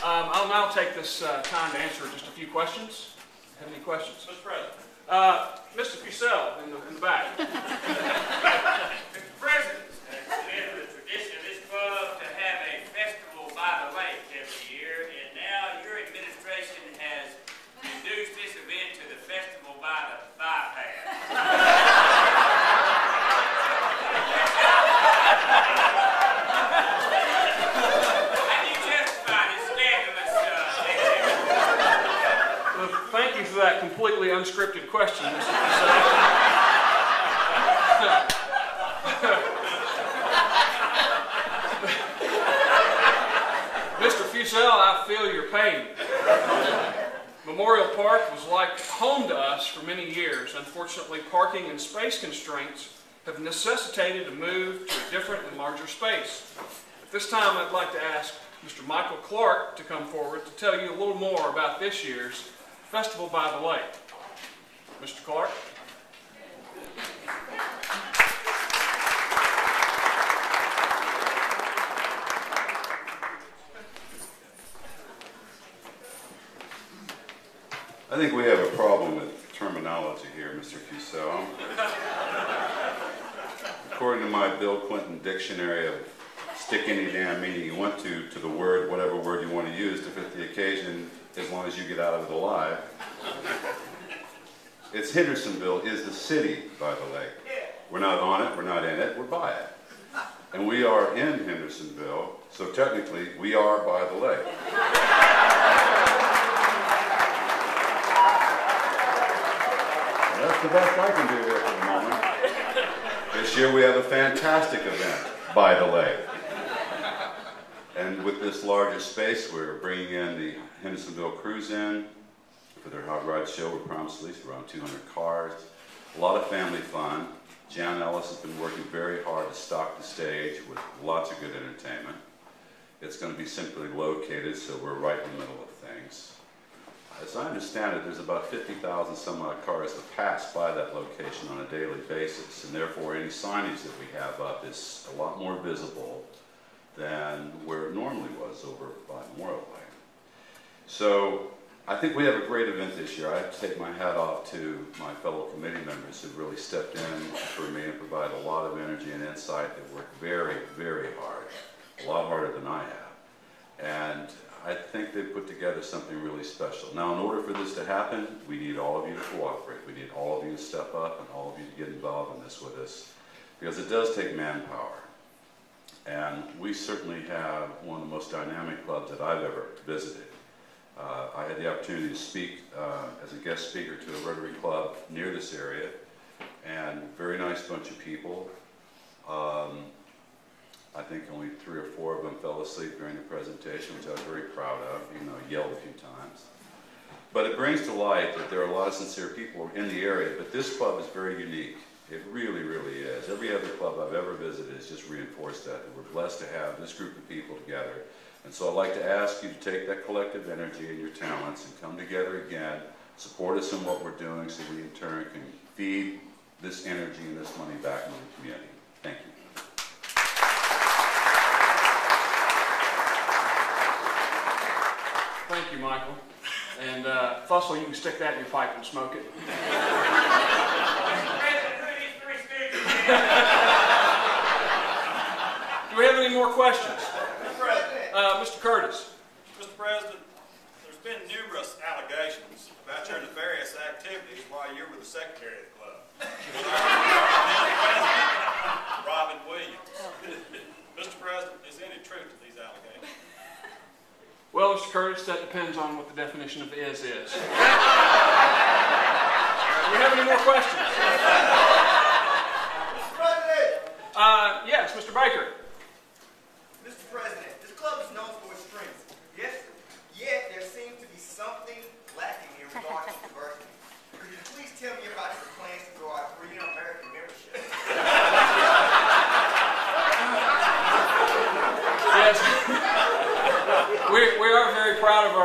I'll now take this time to answer just a few questions. Have any questions? Mr. President. Mr. Fussell in the back. Mr. President, it's been the tradition of this club to have a festival by the lake every year, and now your administration has reduced this event to the festival by the bypass. Thank you for that completely unscripted question, Mr. Mr. Fussell, I feel your pain. Memorial Park was like home to us for many years. Unfortunately, parking and space constraints have necessitated a move to a different and larger space. At this time, I'd like to ask Mr. Michael Clark to come forward to tell you a little more about this year's Festival by the Lake. Mr. Clark. I think we have a problem with terminology here, Mr. Fussell. According to my Bill Clinton dictionary of stick any damn meaning you want to the word, whatever word you want to use to fit the occasion, as long as you get out of it alive. It's Hendersonville is the city by the lake. We're not on it, we're not in it, we're by it. And we are in Hendersonville, so technically we are by the lake. That's the best I can do here for the moment. This year we have a fantastic event by the lake. And with this larger space, we're bringing in the Hendersonville Cruise in for their hot ride show. We promised at least around 200 cars. A lot of family fun. Jan Ellis has been working very hard to stock the stage with lots of good entertainment. It's going to be simply located, so we're right in the middle of things. As I understand it, there's about 50,000 some odd cars that pass by that location on a daily basis, and therefore any signage that we have up is a lot more visible than where it normally was over by Memorial Lake. So I think we have a great event this year. I have to take my hat off to my fellow committee members who really stepped in for me and provide a lot of energy and insight. They worked very, very hard, a lot harder than I have. And I think they put together something really special. Now, in order for this to happen, we need all of you to cooperate. We need all of you to step up and all of you to get involved in this with us, because it does take manpower. And we certainly have one of the most dynamic clubs that I've ever visited. I had the opportunity to speak as a guest speaker to a Rotary club near this area, and very nice bunch of people. I think only 3 or 4 of them fell asleep during the presentation, which I was very proud of, even though I yelled a few times. But it brings to light that there are a lot of sincere people in the area, but this club is very unique. It really, really is. Every other club I've ever visited has just reinforced that we're blessed to have this group of people together. And so I'd like to ask you to take that collective energy and your talents and come together again, support us in what we're doing so we in turn can feed this energy and this money back into the community. Thank you. Thank you, Michael. And Fussell, you can stick that in your pipe and smoke it. Do we have any more questions? Mr. Curtis. Mr. President, there's been numerous allegations about your nefarious activities while you were the secretary of the club. Robin Williams. Mr. President, is there any truth to these allegations? Well, Mr. Curtis, that depends on what the definition of is. Do we have any more questions? Mr. President! Yes, Mr. Baker. Mr. President, this club is known for its strengths. Yet there seems to be something lacking in regard to diversity. Could you please tell me about your plans to grow our Korean American membership? Yes. We are very proud of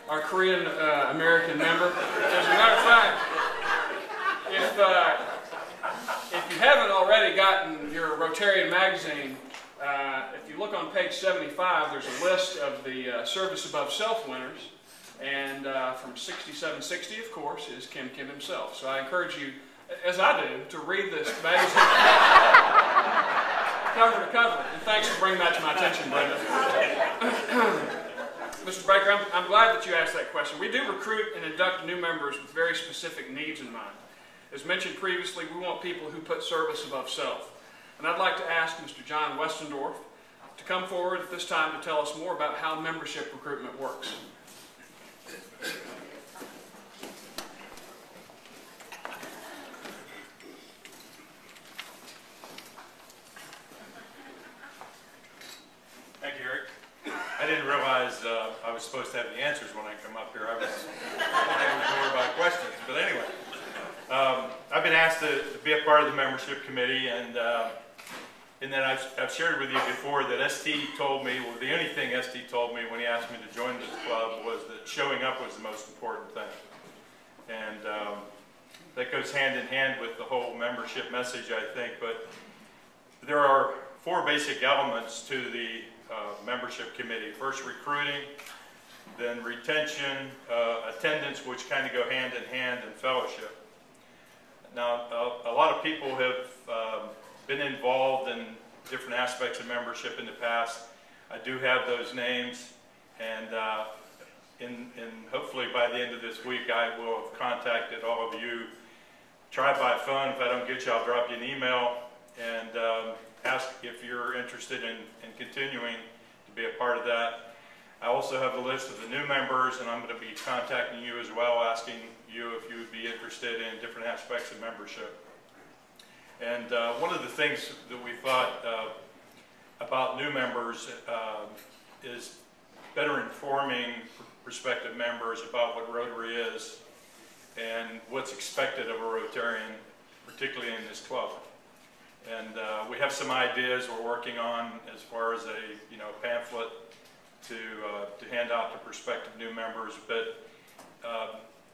our Korean American member. As a matter of fact, if you haven't already gotten your Rotarian magazine, if you look on page 75, there's a list of the Service Above Self winners. And from 6760, of course, is Kim Kim himself. So I encourage you, as I do, to read this magazine cover to cover. And thanks for bringing that to my attention, Brenda. Mr. Baker, I'm glad that you asked that question. We do recruit and induct new members with very specific needs in mind. As mentioned previously, we want people who put service above self. And I'd like to ask Mr. John Westendorf to come forward at this time to tell us more about how membership recruitment works. Thank you, Eric. I didn't realize I was supposed to have the answers when I come up here. I was more about questions. But anyway, I've been asked to be a part of the membership committee, and then I've shared with you before that ST told me, well, the only thing ST told me when he asked me to join this club was that showing up was the most important thing. And that goes hand in hand with the whole membership message, I think. But there are 4 basic elements to the membership committee. First, recruiting, then retention, attendance, which kind of go hand in hand, and fellowship. Now, a lot of people have been involved in different aspects of membership in the past. I do have those names, and hopefully by the end of this week I will have contacted all of you. Try by phone. If I don't get you, I'll drop you an email and ask if you're interested in continuing to be a part of that. I also have a list of the new members, and I'm going to be contacting you as well, asking you if you would be interested in different aspects of membership. And one of the things that we thought about new members is better informing prospective members about what Rotary is and what's expected of a Rotarian, particularly in this club. And we have some ideas we're working on as far as a pamphlet to hand out to prospective new members. But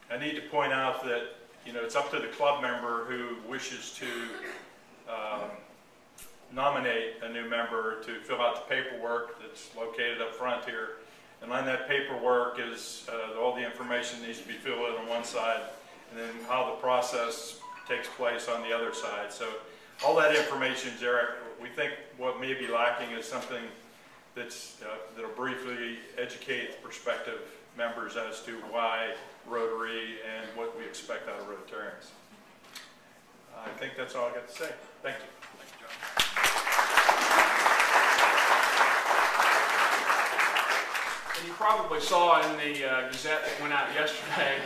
I need to point out that it's up to the club member who wishes to nominate a new member to fill out the paperwork that's located up front here. And on that paperwork is all the information needs to be filled in on one side, and then how the process takes place on the other side. So all that information is there. We think what may be lacking is something that'll briefly educate prospective members as to why Rotary and what we expect out of Rotarians. I think that's all I got to say. Thank you. Thank you, John. And you probably saw in the Gazette that went out yesterday